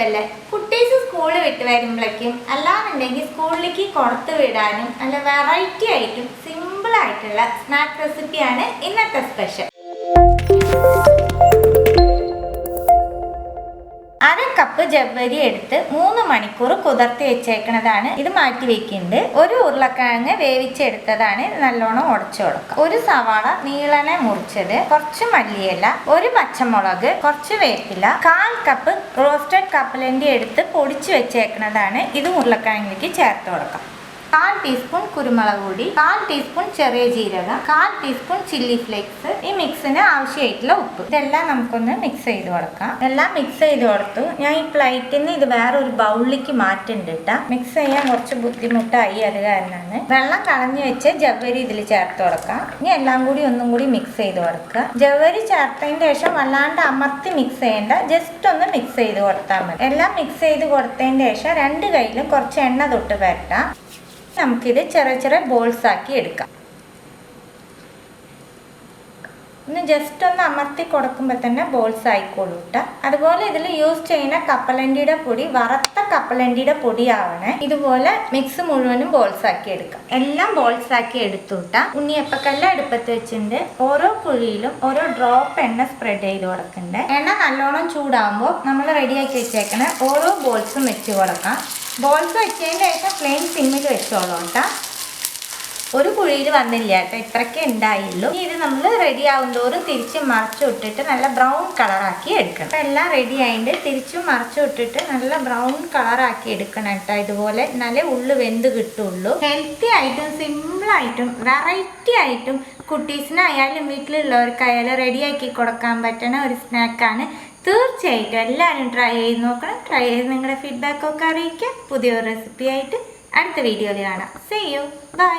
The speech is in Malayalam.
സുഖല്ലേ? കുട്ടീസ് സ്കൂൾ വിട്ട് വരുമ്പോഴേക്കും അല്ലാന്നുണ്ടെങ്കിൽ സ്കൂളിലേക്ക് കൊടുത്തു വിടാനും നല്ല വെറൈറ്റി ആയിട്ടും സിമ്പിൾ ആയിട്ടുള്ള സ്നാക്ക് റെസിപ്പിയാണ് ഇന്നത്തെ സ്പെഷ്യൽ. അര കപ്പ് ജവ്വരി എടുത്ത് 3 മണിക്കൂർ കുതിർത്തി വെച്ചേക്കുന്നതാണ്. ഇത് മാറ്റി വെക്കുന്നുണ്ട്. ഒരു ഉരുളക്കിഴങ്ങ് വേവിച്ചെടുത്തതാണ്. നല്ലോണം ഉടച്ചു കൊടുക്കുക. ഒരു സവാള നീളനെ മുറിച്ചത്, കുറച്ച് മല്ലിയില, ഒരു പച്ചമുളക്, കുറച്ച് വേപ്പില, 1/4 കപ്പ് റോസ്റ്റഡ് കപ്പലണ്ടി എടുത്ത് പൊടിച്ചു വെച്ചേക്കുന്നതാണ്. ഇത് ഉരുളക്കിഴങ്ങിലേക്ക് ചേർത്ത് കൊടുക്കാം. 1/4 ടീസ്പൂൺ കുരുമുളക് പൊടി, 1/4 ടീസ്പൂൺ ചെറിയ ജീരകം, 1/4 ടീസ്പൂൺ ചില്ലി ഫ്ലേക്സ്, ഈ മിക്സിന് ആവശ്യമായിട്ടുള്ള ഉപ്പ്. ഇതെല്ലാം നമുക്കൊന്ന് മിക്സ് ചെയ്ത് കൊടുക്കാം. എല്ലാം മിക്സ് ചെയ്ത് കൊടുത്തു. ഞാൻ ഈ പ്ലേറ്റിൽ നിന്ന് ഇത് വേറെ ഒരു ബൗളിലേക്ക് മാറ്റുന്നുണ്ട് കേട്ടോ. മിക്സ് ചെയ്യാൻ കുറച്ച് ബുദ്ധിമുട്ടായി, അത് കാരണമാണ്. വെള്ളം കളഞ്ഞു വെച്ച് ജവ്വരി ഇതിൽ ചേർത്ത് കൊടുക്കാം. ഇനി എല്ലാം കൂടി ഒന്നും കൂടി മിക്സ് ചെയ്ത് കൊടുക്കുക. ജവ്വരി ചേർത്തതിന് ശേഷം വല്ലാണ്ട് അമർത്തി മിക്സ് ചെയ്യേണ്ട, ജസ്റ്റ് ഒന്ന് മിക്സ് ചെയ്ത് കൊടുത്താൽ മതി. എല്ലാം മിക്സ് ചെയ്ത് കൊടുത്തതിന് ശേഷം 2 കൈയിലും കുറച്ച് എണ്ണ തൊട്ട് പരട്ടാം. നമുക്കിത് ചെറിയ ചെറിയ ബോൾസ് ആക്കി എടുക്കാം. ഒന്ന് ജസ്റ്റ് ഒന്ന് അമർത്തി കൊടുക്കുമ്പോൾ തന്നെ ബോൾസ് ആയിക്കോളൂ കേട്ടോ. അതുപോലെ ഇതിൽ യൂസ് ചെയ്യുന്ന കപ്പലണ്ടിയുടെ പൊടി വറുത്ത കപ്പലണ്ടിയുടെ പൊടി ആവണേ. ഇതുപോലെ മിക്സ് മുഴുവനും ബോൾസ് ആക്കി എടുക്കാം. എല്ലാം ബോൾസ് ആക്കി എടുത്തു കേട്ടോ. ഉണ്ണിയപ്പക്കല്ല് അടുപ്പത്ത് വെച്ചിട്ടുണ്ട്. ഓരോ കുഴിയിലും ഓരോ ഡ്രോപ്പ് എണ്ണ സ്പ്രെഡ് ചെയ്ത് കൊടുക്കണ്ടേ. എണ്ണ നല്ലോണം ചൂടാകുമ്പോൾ നമ്മൾ റെഡിയാക്കി വെച്ചേക്കണ ഓരോ ബോൾസും വെച്ച് കൊടുക്കാം. ബോൾസ് വെച്ചതിന് ശേഷം ഫ്ലെയിം സിമ്മിൽ വെച്ചോളൂ കേട്ടോ. ഒരു കുഴിയിൽ വന്നില്ല കേട്ടോ, ഇത്രയ്ക്കേ ഉണ്ടായുള്ളൂ. ഇത് നമ്മൾ റെഡി ആവുന്തോറും തിരിച്ച് മറച്ചു വിട്ടിട്ട് നല്ല ബ്രൗൺ കളറാക്കി എടുക്കണം. അപ്പം എല്ലാം റെഡി ആയിട്ട് തിരിച്ചും മറച്ചു വിട്ടിട്ട് നല്ല ബ്രൗൺ കളറാക്കി എടുക്കണം കേട്ടോ. ഇതുപോലെ നല്ല ഉള്ളു വെന്ത് കിട്ടുള്ളൂ. ഹെൽത്തി ആയിട്ടും സിമ്പിളായിട്ടും വെറൈറ്റി ആയിട്ടും കുട്ടീസിനായാലും വീട്ടിലുള്ളവർക്കായാലും റെഡിയാക്കി കൊടുക്കാൻ പറ്റുന്ന ഒരു സ്നാക്കാണ്. തീർച്ചയായിട്ടും എല്ലാവരും ട്രൈ ചെയ്ത് നോക്കണം. ട്രൈ ചെയ്ത് നിങ്ങളുടെ ഫീഡ്ബാക്കൊക്കെ അറിയിക്കുക. പുതിയൊരു റെസിപ്പി ആയിട്ട് അടുത്ത വീഡിയോയിൽ കാണാം. See you. Bye.